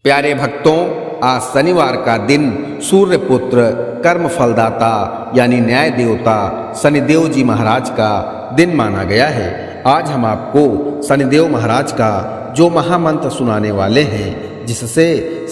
प्यारे भक्तों, आज शनिवार का दिन सूर्य पुत्र कर्म फलदाता यानी न्याय देवता शनिदेव जी महाराज का दिन माना गया है। आज हम आपको शनिदेव महाराज का जो महामंत्र सुनाने वाले हैं, जिससे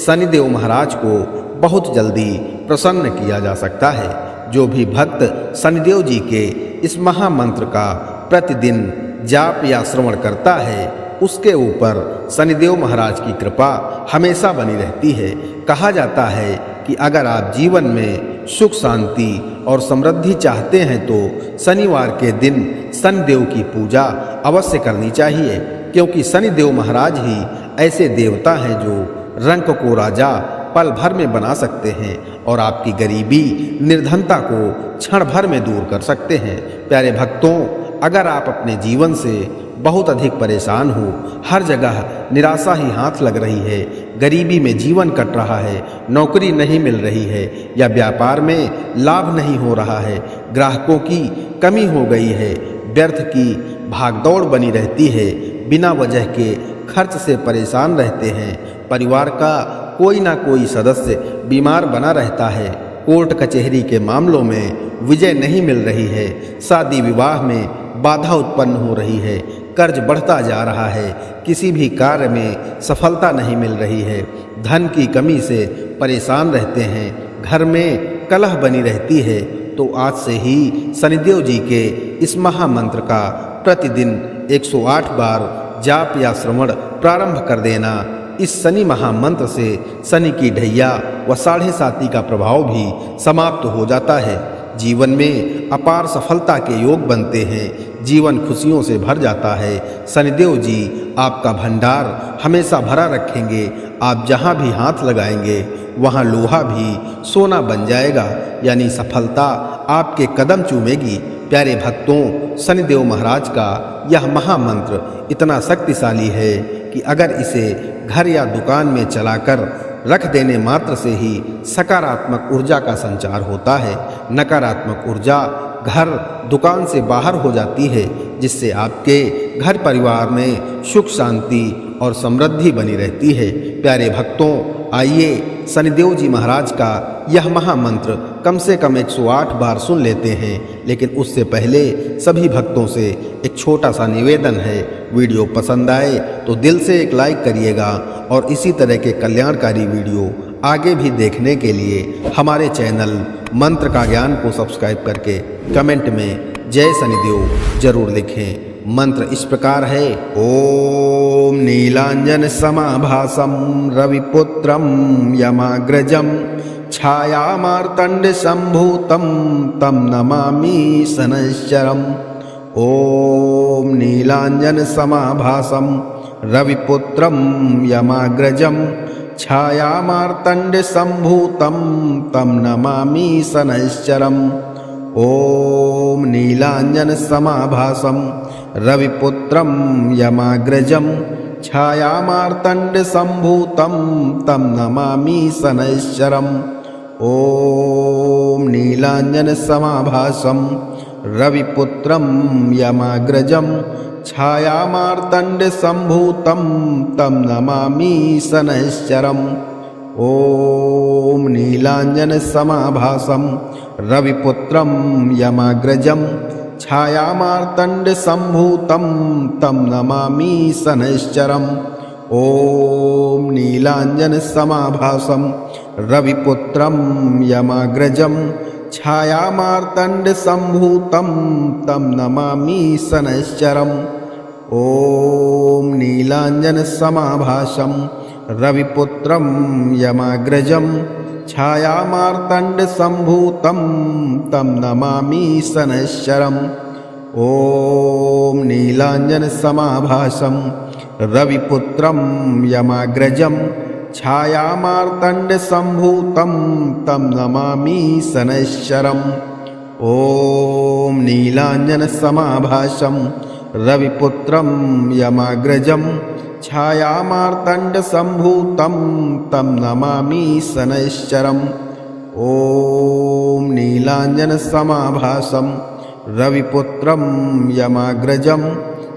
शनिदेव महाराज को बहुत जल्दी प्रसन्न किया जा सकता है। जो भी भक्त शनिदेव जी के इस महामंत्र का प्रतिदिन जाप या श्रवण करता है, उसके ऊपर शनिदेव महाराज की कृपा हमेशा बनी रहती है। कहा जाता है कि अगर आप जीवन में सुख शांति और समृद्धि चाहते हैं तो शनिवार के दिन शनिदेव की पूजा अवश्य करनी चाहिए, क्योंकि शनिदेव महाराज ही ऐसे देवता हैं जो रंक को राजा पल भर में बना सकते हैं और आपकी गरीबी निर्धनता को क्षण भर में दूर कर सकते हैं। प्यारे भक्तों, अगर आप अपने जीवन से बहुत अधिक परेशान हो, हर जगह निराशा ही हाथ लग रही है, गरीबी में जीवन कट रहा है, नौकरी नहीं मिल रही है या व्यापार में लाभ नहीं हो रहा है, ग्राहकों की कमी हो गई है, व्यर्थ की भागदौड़ बनी रहती है, बिना वजह के खर्च से परेशान रहते हैं, परिवार का कोई ना कोई सदस्य बीमार बना रहता है, कोर्ट कचहरी के मामलों में विजय नहीं मिल रही है, शादी विवाह में बाधा उत्पन्न हो रही है, कर्ज बढ़ता जा रहा है, किसी भी कार्य में सफलता नहीं मिल रही है, धन की कमी से परेशान रहते हैं, घर में कलह बनी रहती है, तो आज से ही शनिदेव जी के इस महामंत्र का प्रतिदिन 108 बार जाप या श्रवण प्रारंभ कर देना। इस शनि महामंत्र से शनि की ढैया व 7.5 का प्रभाव भी समाप्त हो जाता है। जीवन में अपार सफलता के योग बनते हैं, जीवन खुशियों से भर जाता है। शनिदेव जी आपका भंडार हमेशा भरा रखेंगे। आप जहां भी हाथ लगाएंगे वहां लोहा भी सोना बन जाएगा, यानी सफलता आपके कदम चूमेगी। प्यारे भक्तों, शनिदेव महाराज का यह महामंत्र इतना शक्तिशाली है कि अगर इसे घर या दुकान में चलाकर रख देने मात्र से ही सकारात्मक ऊर्जा का संचार होता है। नकारात्मक ऊर्जा घर दुकान से बाहर हो जाती है, जिससे आपके घर परिवार में सुख शांति और समृद्धि बनी रहती है। प्यारे भक्तों, आइए शनिदेव जी महाराज का यह महामंत्र कम से कम 108 बार सुन लेते हैं। लेकिन उससे पहले सभी भक्तों से एक छोटा सा निवेदन है, वीडियो पसंद आए तो दिल से एक लाइक करिएगा और इसी तरह के कल्याणकारी वीडियो आगे भी देखने के लिए हमारे चैनल मंत्र का ज्ञान को सब्सक्राइब करके कमेंट में जय शनिदेव जरूर लिखें। मंत्र इस प्रकार है, ओम नीलांजन समाभासम रविपुत्रम यमाग्रजम छायामार्तंड संभूतम तम नमामि शनैश्चरम। ओम नीलांजन समाभासम रविपुत्रम यमाग्रजम छायामार्तंड संभूतम तम नमामि शनैश्चरम। ओम नीलांजन समाभासम रविपुत्रम यमाग्रजम छायामार्तंड संभूतम तम नमामि शनैश्चरम। ओम नीलांजन समाभासम रविपुत्रम यमाग्रजम छायामार्तंड संभूतम तम नमामि शनैश्चरम। ओम नीलांजन समाभासम रविपुत्रम यमाग्रजम छायामार्तंड संभूतम तम नमामि शनैश्चरम। ओम नीलांजन समाभासम रविपुत्रम यमाग्रजम छायामार्तंड संभूतम तम नमामि शनैश्चरम। ओम नीलांजन समाभासम रविपुत्रम यमाग्रजम छायामार्तंड संभूतम तम नमामि शनैश्चरम। ओम नीलांजन समाभासम रविपुत्रम यमाग्रजम छायामार्तंड संभूतम तम नमामि शनैश्चरम। ओम नीलांजन समाभासम रविपुत्रम यमाग्रजम छायामार्तंड संभूतम तम नमामि शनैश्चरम। ओम नीलांजन समाभासम रविपुत्रम यमाग्रजम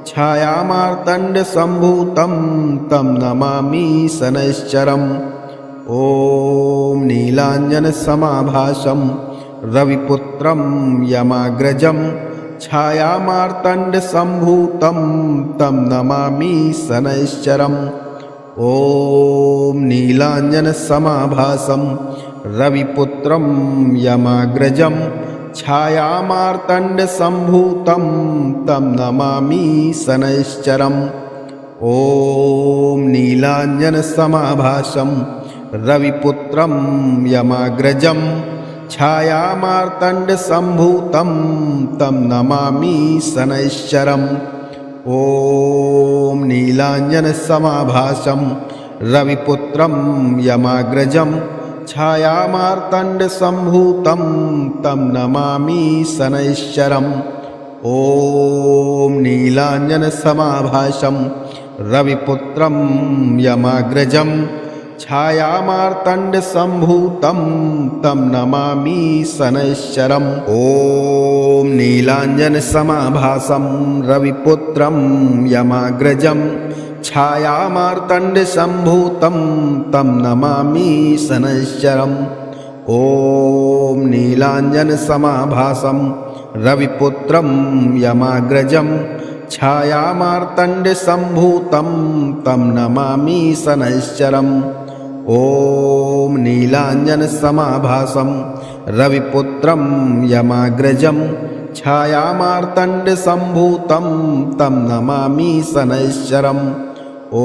छायामार्तण्डसम्भूतं तं नमामि शनैश्चरम्। ॐ नीलाञ्जनसमाभासं रविपुत्रं यमाग्रजं छायामार्तण्डसम्भूतं तं नमामि शनैश्चरम्। ॐ नीलाञ्जनसमाभासं रविपुत्रं यमाग्रजं छायामार्तण्डसम्भूतं तं नमामि शनैश्चरम्। ॐ नीलाञ्जनसमाभासं रविपुत्रं यमाग्रजं छायामार्तण्डसम्भूतं तं नमामि शनैश्चरम्। ॐ नीलाञ्जनसमाभासं रविपुत्रं यमाग्रजं छायामार्तण्डसम्भूतं तं नमामि शनैश्चरम्। ॐ नीलाञ्जनसमाभासं रविपुत्रं यमाग्रजं छायामार्तण्डसम्भूतं तं नमामि शनैश्चरम्। ॐ नीलाञ्जनसमाभासं रविपुत्रं यमाग्रजं छायामार्तण्डसम्भूतं तं नमामि शनैश्चरम्। ॐ नीलाञ्जनसमाभासं रविपुत्रं यमाग्रजं छायामार्तण्डसम्भूतं तं नमामि शनैश्चरम्। ॐ नीलाञ्जनसमाभासं रविपुत्रं यमाग्रजं छायामार्तण्डसम्भूतं तं नमामि शनैश्चरम्। ॐ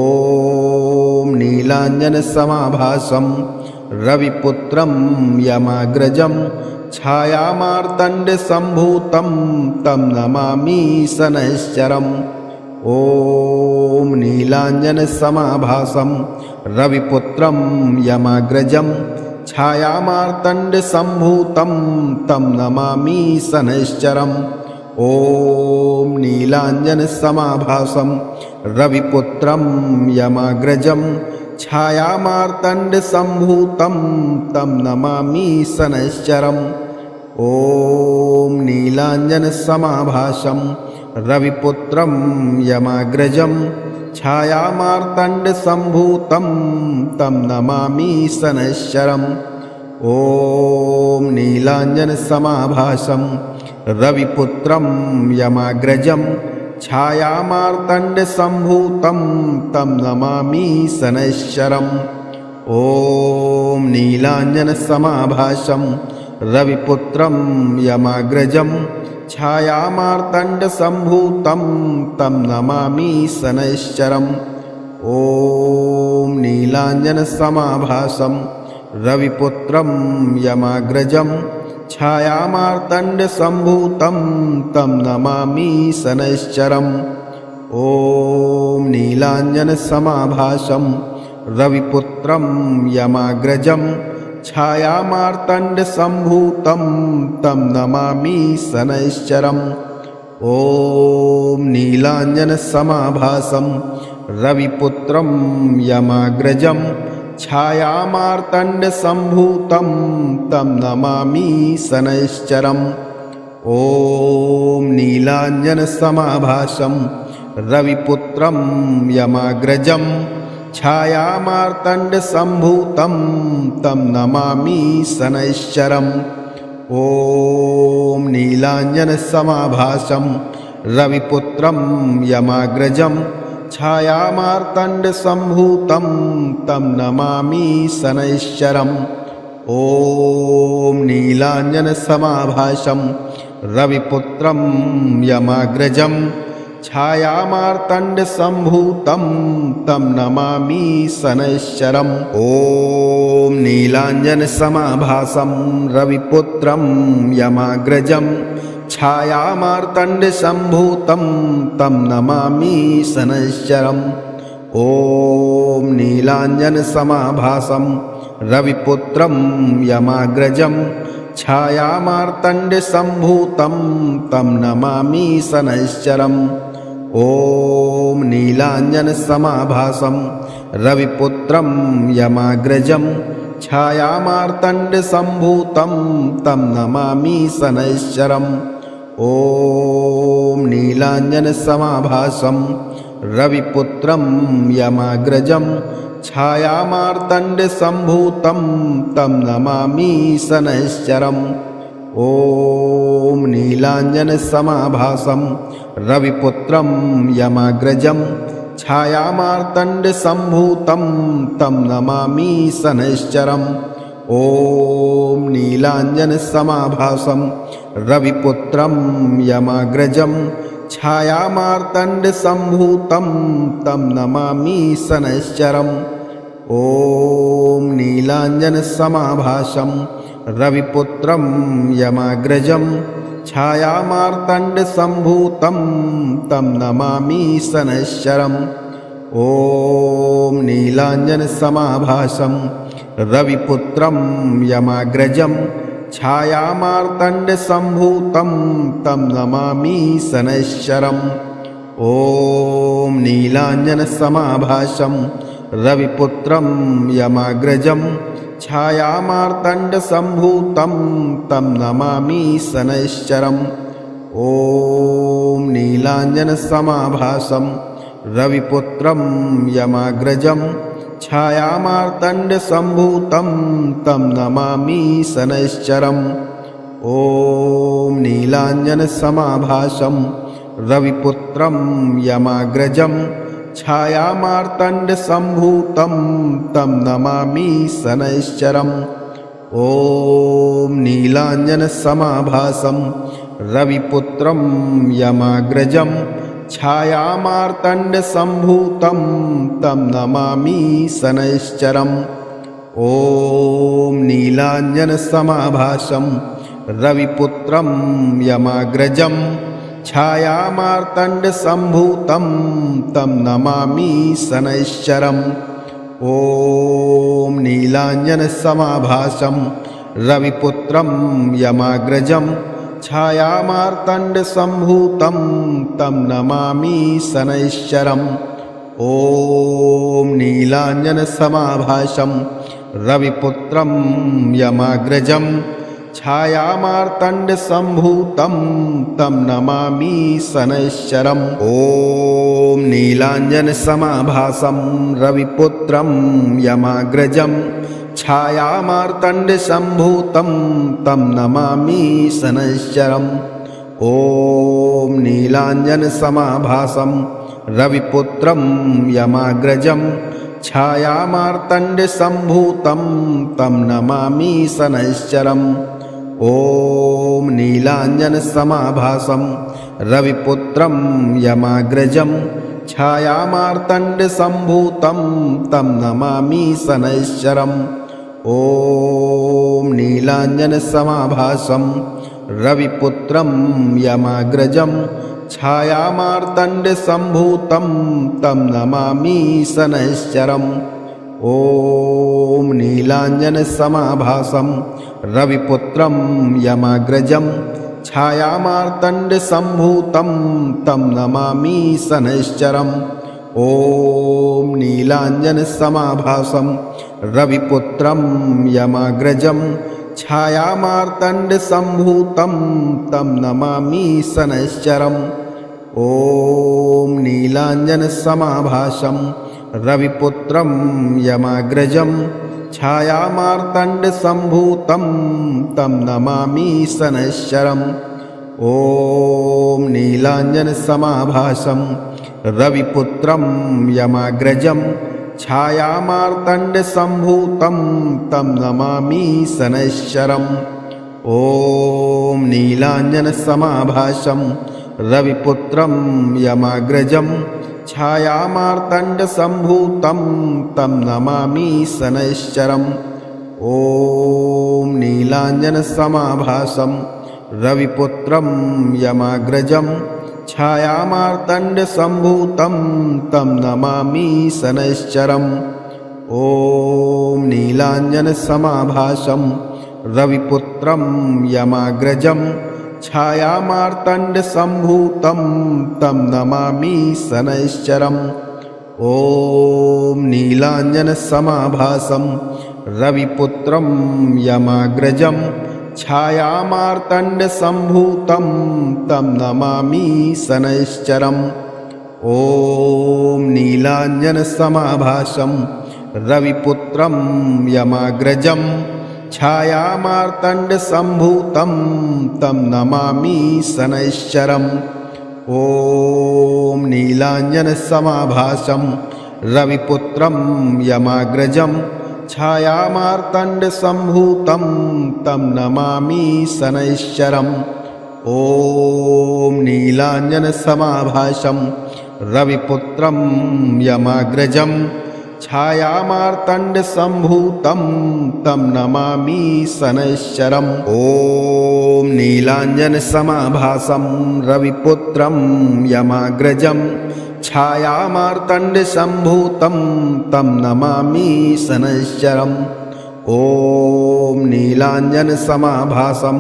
नीलाञ्जनसमाभासं रविपुत्रं यमाग्रजं छायामार्तण्डसम्भूतं तं नमामि शनैश्चरम्। ॐ नीलाञ्जनसमाभासं रविपुत्रं यमाग्रजं छायामार्तण्डसम्भूतं तं नमामि शनैश्चरम्। ॐ नीलाञ्जनसमाभासं रविपुत्रं यमाग्रजं छायामार्तण्डसम्भूतं तं नमामि शनैश्चरम्। ॐ नीलाञ्जनसमाभासं रविपुत्रं यमाग्रजं छायामार्तण्डसम्भूतं तं नमामि शनैश्चरम्। ॐ नीलाञ्जनसमाभासं रविपुत्रं यमाग्रजं छायामार्तण्डसम्भूतं तं नमामि शनैश्चरम्। ॐ नीलाञ्जनसमाभासं रविपुत्रं यमाग्रजं छायामार्तण्डसम्भूतं तं नमामि शनैश्चरम्। ॐ नीलाञ्जनसमाभासं रविपुत्रं यमाग्रजं छायामार्तण्डसम्भूतं तं नमामि शनैश्चरम्। ॐ नीलाञ्जनसमाभासं रविपुत्रं यमाग्रजं छायामार्तण्डसम्भूतं तं नमामि शनैश्चरम्। ॐ नीलाञ्जनसमाभासं रविपुत्रं यमाग्रजं छायामार्तण्डसम्भूतं तं नमामि शनैश्चरम्। ॐ नीलाञ्जनसमाभासं रविपुत्रं यमाग्रजं छायामार्तण्डसम्भूतं तं नमामि शनैश्चरम्। ॐ नीलाञ्जनसमाभासं रविपुत्रं यमाग्रजं छायामार्तण्डसम्भूतं तं नमामि शनैश्चरम्। ॐ नीलाञ्जनसमाभासं रविपुत्रं यमाग्रजं छायामार्तण्डसम्भूतं तं नमामि शनैश्चरम्। ॐ नीलाञ्जनसमाभासं रविपुत्रं यमाग्रजं छायामार्तण्डसम्भूतं तं नमामि शनैश्चरम्। ॐ नीलाञ्जनसमाभासं रविपुत्रं यमाग्रजं छायामार्तण्डसम्भूतं तं नमामि शनैश्चरम्। ॐ नीलाञ्जनसमाभासं रविपुत्रं यमाग्रजं छायामार्तण्डसम्भूतं तं नमामि शनैश्चरम्। ॐ नीला नीलाञ्जनसमाभासं रविपुत्रं यमाग्रजं छायामार्तण्डसम्भूतं तं नमामि शनैश्चरम्। ॐ नीलाञ्जनसमाभासं रविपुत्रं यमाग्रजं छायामार्तण्डसम्भूतं तं नमामि शनैश्चरम्। ॐ नीलाञ्जनसमाभासं रविपुत्रं यमाग्रजं छायामार्तण्डसम्भूतं तं नमामि शनैश्चरम्। ॐ नीलाञ्जनसमाभासं रविपुत्रं यमाग्रजं छायामार्तण्डसम्भूतं तं नमामि शनैश्चरम्। ॐ नीलाञ्जनसमाभासं रविपुत्रं यमाग्रजं छायामार्तण्डसम्भूतं तं नमामि शनैश्चरम्। ॐ नीलाञ्जनसमाभासं रविपुत्रं यमाग्रजं छायामार्तण्डसम्भूतं तं नमामि शनैश्चरम्। ॐ नीलाञ्जनसमाभासं रविपुत्रं यमाग्रजं छायामार्तण्डसम्भूतं तं नमामि शनैश्चरम्। ॐ नीलाञ्जनसमाभासं रविपुत्रं यमाग्रजं छायामार्तण्डसम्भूतं तं नमामि शनैश्चरम्। ॐ नीलाञ्जनसमाभासं रविपुत्रं यमाग्रजं छायामार्तण्डसम्भूतं तं नमामि शनैश्चरम्। ॐ नीलाञ्जनसमाभासं रविपुत्रं यमाग्रजं छायामार्तण्डसम्भूतं तं नमामि शनैश्चरम्। ॐ नीलाञ्जनसमाभासं रविपुत्रं यमाग्रजं छायामार्तण्डसम्भूतं तं नमामि शनैश्चरम्। ॐ नीलाञ्जनसमाभासं रविपुत्रं यमाग्रजं छायामार्तण्डसम्भूतं तं नमामि शनैश्चरम्। ॐ नीलाञ्जनसमाभासं रविपुत्रं यमाग्रजं छायामार्तण्डसम्भूतं तं नमामि शनैश्चरम्। ॐ नीलाञ्जनसमाभासं रविपुत्रं यमाग्रजं छायामार्तण्डसम्भूतं तं नमामि शनैश्चरम्। ॐ नीलाञ्जनसमाभासं रविपुत्रं यमाग्रजं छायामार्तण्डसम्भूतं तं नमामि शनैश्चरम्। ॐ नीलाञ्जनसमाभासं रविपुत्रं यमाग्रजं छायामार्तण्डसम्भूतं तं नमामि शनैश्चरम्। ॐ नीलाञ्जनसमाभासं रविपुत्रं यमाग्रजं छायामार्तण्डसम्भूतं तं नमामि शनैश्चरम्। ॐ नीलाञ्जनसमाभासं रविपुत्रं यमाग्रजं छायामार्तण्डसम्भूतं तं नमामि शनैश्चरम्। ॐ नीलाञ्जनसमाभासं रविपुत्रं यमाग्रजं छायामार्तण्डसम्भूतं तं नमामि शनैश्चरम्। ॐ नीलाञ्जनसमाभासं रविपुत्रं यमाग्रजं छायामार्तण्डसम्भूतं तं नमामि शनैश्चरम्। ॐ नीलाञ्जनसमाभासं रविपुत्रं यमाग्रजं छायामार्तण्डसम्भूतं तं नमामि शनैश्चरम्। ॐ नीलाञ्जनसमाभासं रविपुत्रं यमाग्रजं छायामार्तण्डसम्भूतं तं नमामि शनैश्चरम्। ॐ नीलाञ्जनसमाभासं रविपुत्रं यमाग्रजं छायामार्तण्डसम्भूतं तं नमामि शनैश्चरम्। ॐ नीलाञ्जनसमाभासं रविपुत्रं यमाग्रजं छायामार्तण्डसम्भूतं तं नमामि शनैश्चरम्। ॐ नीलाञ्जनसमाभासं रविपुत्रं यमाग्रजं छायामार्तण्डसम्भूतं तं नमामि शनैश्चरम्। ॐ नीलाञ्जनसमाभासं रविपुत्रं यमाग्रजं छायामार्तण्डसम्भूतं तं नमामि शनैश्चरम्। ॐ नीलाञ्जनसमाभासं रविपुत्रं यमाग्रजं छायामार्तण्डसम्भूतं तं नमामि शनैश्चरम्। ॐ नीलाञ्जनसमाभासं रविपुत्रं यमाग्रजं छायामार्तण्डसम्भूतं तं नमामि शनैश्चरम्। ॐ नीलाञ्जनसमाभासं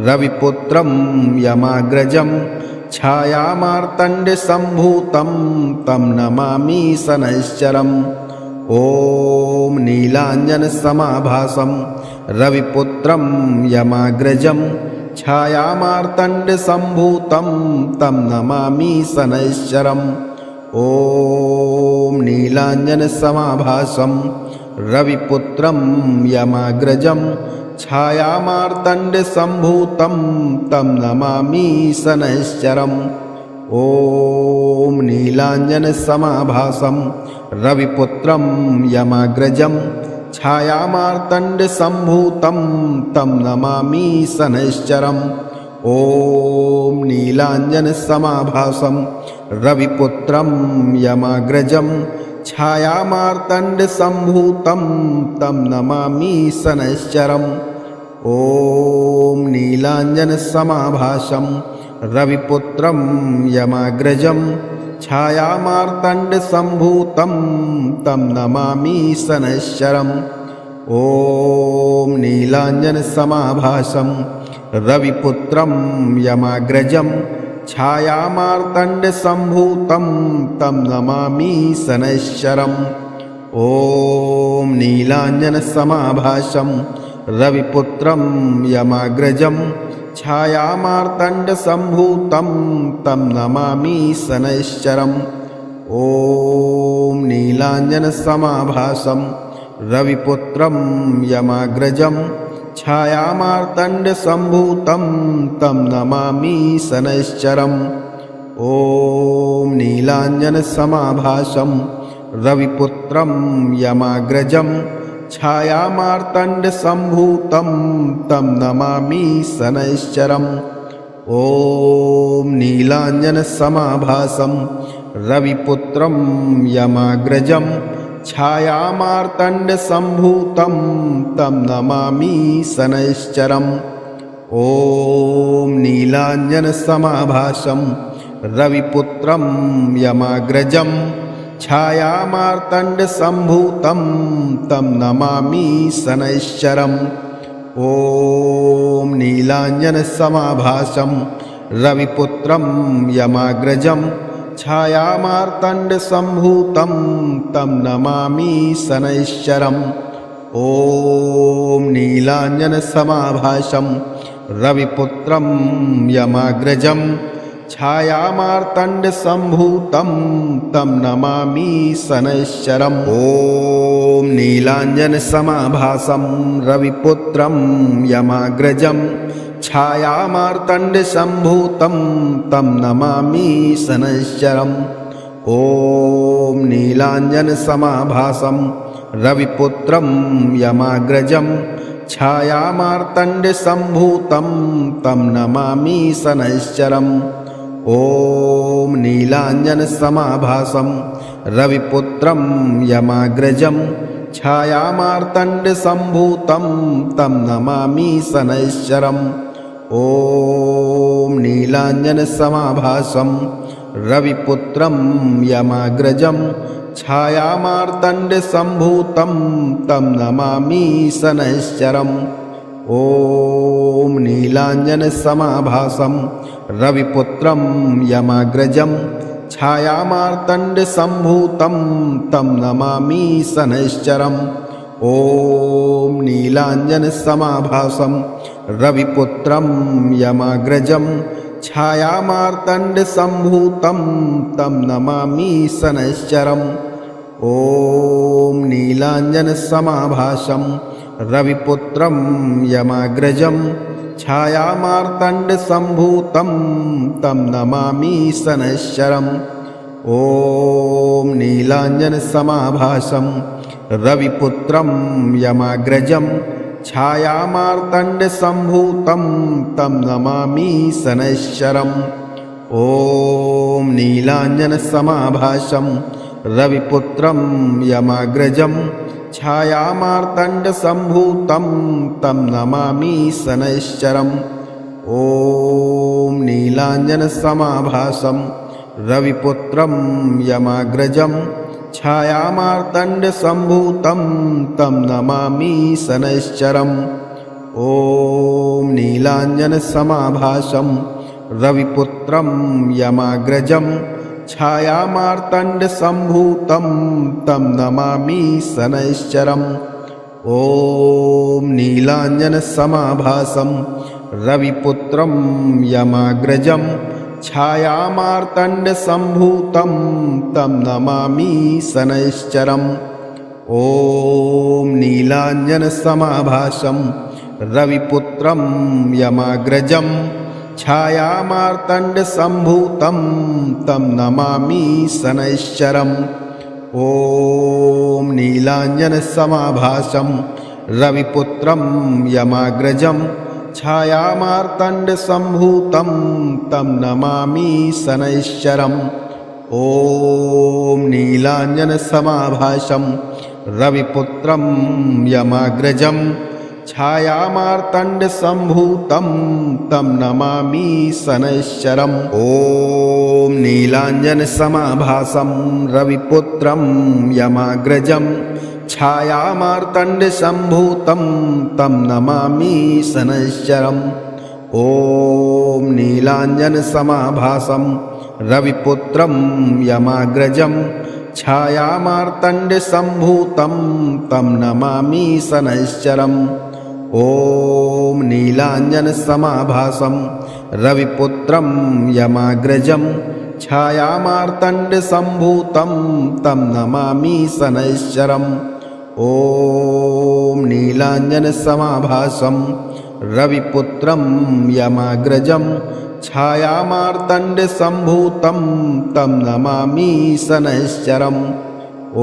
रविपुत्रं यमाग्रजं छायामार्तण्डसम्भूतं तं नमामि शनैश्चरम्। ॐ नीलाञ्जनसमाभासं रविपुत्रं यमाग्रजं छायामार्तण्डसम्भूतं तं नमामि शनैश्चरम्। ॐ नीलाञ्जनसमाभासं रविपुत्रं यमाग्रजं छायामार्तण्डसम्भूतं तं नमामि शनैश्चरम्। ॐ नीलाञ्जनसमाभासं रविपुत्रं यमाग्रजं छायामार्तण्डसम्भूतं तं नमामि शनैश्चरम्। ॐ नीलाञ्जनसमाभासं रविपुत्रं यमाग्रजं छायामार्तण्डसम्भूतं तं नमामि शनैश्चरम्। ॐ नीलाञ्जनसमाभासं रविपुत्रं यमाग्रजं छायामार्तण्डसम्भूतं तं नमामि शनैश्चरम्। ॐ नीलाञ्जनसमाभासं रविपुत्रं यमाग्रजं छायामार्तण्डसम्भूतं तं नमामि शनैश्चरम्। ॐ नीलाञ्जनसमाभासं रविपुत्रं यमाग्रजं छायामार्तण्डसम्भूतं तं नमामि शनैश्चरम्। ॐ नीलाञ्जनसमाभासं रविपुत्रं यमाग्रजं छायामार्तण्डसम्भूतं तं नमामि शनैश्चरम्। ॐ नीलाञ्जनसमाभासं रविपुत्रं यमाग्रजं छायामार्तण्डसम्भूतं तं नमामि शनैश्चरम्। ॐ नीलाञ्जनसमाभासं रविपुत्रं यमाग्रजं छायामार्तण्डसम्भूतं तं नमामि शनैश्चरम्। ॐ नीलाञ्जनसमाभासं रविपुत्रं यमाग्रजं छायामार्तण्डसम्भूतं तं नमामि शनैश्चरम्। ॐ नीलाञ्जनसमाभासं रविपुत्रं यमाग्रजं छायामार्तण्डसम्भूतं तं नमामि शनैश्चरम्। ॐ नीलाञ्जनसमाभासं रविपुत्रं यमाग्रजं छायामार्तण्डसम्भूतं तं नमामि शनैश्चरम्। ॐ नीलाञ्जनसमाभासं रविपुत्रं यमाग्रजं छायामार्तण्डसम्भूतं तं नमामि शनैश्चरम्। ॐ नीलाञ्जनसमाभासं रविपुत्रं यमाग्रजं छायामार्तण्डसम्भूतं तं नमामि शनैश्चरम्। ॐ नीलाञ्जनसमाभासं रविपुत्रं यमाग्रजं छायामार्तण्डसम्भूतं तं नमामि शनैश्चरम्। ॐ नीलाञ्जनसमाभासं रविपुत्रं यमाग्रजं छायामार्तण्डसम्भूतं तं नमामि शनैश्चरम्। ॐ नीलाञ्जनसमाभासं रविपुत्रं यमाग्रजं छायामार्तण्डसम्भूतं तं नमामि शनैश्चरम्। ॐ नीलाञ्जनसमाभासं रविपुत्रं यमाग्रजं छायामार्तण्डसम्भूतं तं नमामि शनैश्चरम्। ॐ नीलाञ्जनसमाभासं रविपुत्रं यमाग्रजं छायामार्तण्डसम्भूतं तं नमामि शनैश्चरम्। ॐ नीलाञ्जनसमाभासं रविपुत्रं यमाग्रजं छायामार्तण्डसम्भूतं तं नमामि शनैश्चरम्। ॐ नीलाञ्जनसमाभासं रविपुत्रं यमाग्रजं छायामार्तण्डसम्भूतं तं नमामि शनैश्चरम्। ॐ नीलाञ्जनसमाभासं रविपुत्रं यमाग्रजं छायामार्तण्डसम्भूतं तं नमामि शनैश्चरम्। ॐ नीलाञ्जनसमाभासं रविपुत्रं यमाग्रजं छायामार्तण्डसम्भूतं तं नमामि शनैश्चरम्। ॐ नीलाञ्जनसमाभासं रविपुत्रं यमाग्रजं छायामार्तण्डसम्भूतं तं नमामि शनैश्चरम्। ॐ नीलाञ्जनसमाभासं रविपुत्रं यमाग्रजं छायामार्तण्डसम्भूतं तं नमामि शनैश्चरम्। ॐ नीलाञ्जनसमाभासं रविपुत्रं यमाग्रजं छायामार्तण्डसम्भूतं तं नमामि शनैश्चरम्। ॐ नीलाञ्जनसमाभासं रविपुत्रं यमाग्रजं छायामार्तण्डसम्भूतं तं नमामि शनैश्चरम्। ॐ नीलाञ्जनसमाभासं रविपुत्रं यमाग्रजं छायामार्तण्डसम्भूतं तं नमामि शनैश्चरम्। ॐ नीलाञ्जनसमाभासं रविपुत्रं यमाग्रजं छायामार्तण्डसम्भूतं तं नमामि शनैश्चरम्। ॐ नीलाञ्जनसमाभासं रविपुत्रं यमाग्रजं छायामार्तण्डसम्भूतं तं नमामि शनैश्चरम्। ॐ नीलाञ्जनसमाभासं रविपुत्रं यमाग्रजं छायामार्तण्डसम्भूतं तं नमामि शनैश्चरम्। ॐ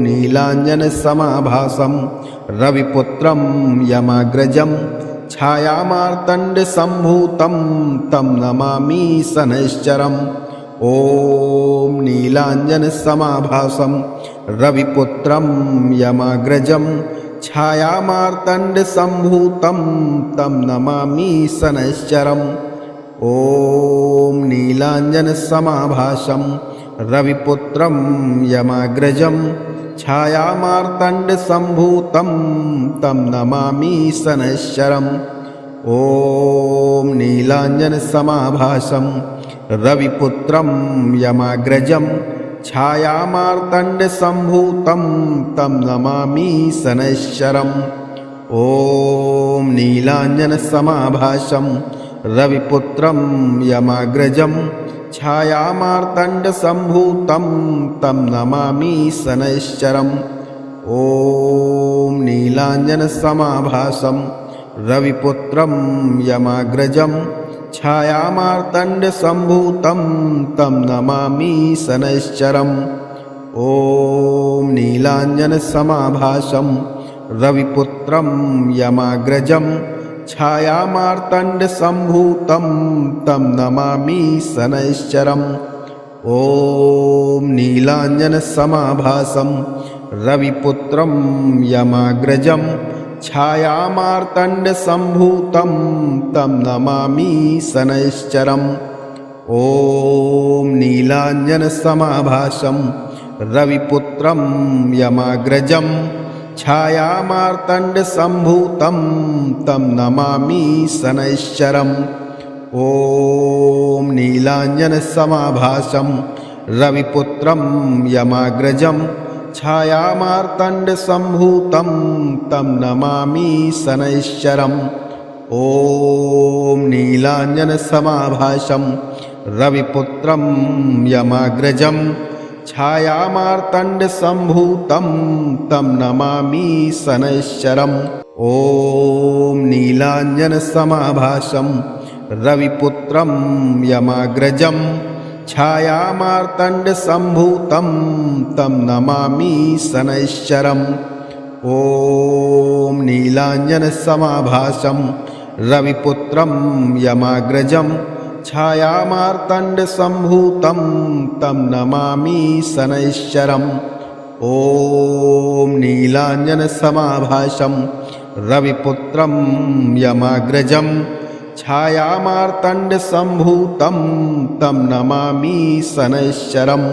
नीलाञ्जनसमाभासं रविपुत्रं यमाग्रजं छायामार्तण्डसम्भूतं तं नमामि शनैश्चरम्। ॐ नीलाञ्जनसमाभासं रविपुत्रं यमाग्रजं छायामार्तण्डसम्भूतं तं नमामि शनैश्चरम्। ॐ नीलाञ्जनसमाभासं रविपुत्रं यमाग्रजं छायामार्तण्डसम्भूतं तं नमामि शनैश्चरम्। ॐ नीलाञ्जनसमाभासं रविपुत्रं यमाग्रजं छायामार्तण्डसम्भूतं तं नमामि शनैश्चरम्। ॐ नीलाञ्जनसमाभासं रविपुत्रं यमाग्रजं छायामार्तण्डसम्भूतं तं नमामि शनैश्चरम्। ॐ नीलाञ्जनसमाभासं रविपुत्रं यमाग्रजं छायामार्तण्डसम्भूतं तं नमामि शनैश्चरम्। ॐ नीलाञ्जनसमाभासं रविपुत्रं यमाग्रजं छायामार्तण्डसम्भूतं तं नमामि शनैश्चरम्। ॐ नीलाञ्जनसमाभासं रविपुत्रं यमाग्रजं छायामार्तण्डसम्भूतं तं नमामि शनैश्चरम्। ॐ नीलाञ्जनसमाभासं रविपुत्रं यमाग्रजं छायामार्तण्डसम्भूतं तं नमामि शनैश्चरम्। ॐ नीलाञ्जनसमाभासं रविपुत्रं यमाग्रजं छायामार्तण्डसम्भूतं तं नमामि शनैश्चरम्। ॐ नीलाञ्जनसमाभासं रविपुत्रं यमाग्रजं छायामार्तण्डसम्भूतं तं नमामि शनैश्चरम् ॐ नीलाञ्जनसमाभासं रविपुत्रं यमाग्रजं छायामार्तण्डसम्भूतं तं नमामि शनैश्चरम् ॐ नीलाञ्जनसमाभासं रविपुत्रं यमाग्रजं छायामार्तण्डसम्भूतं तं नमामि शनैश्चरम् ॐ नीलाञ्जनसमाभासं रविपुत्रं यमाग्रजं छायामार्तण्डसम्भूतं तं नमामि शनैश्चरम्।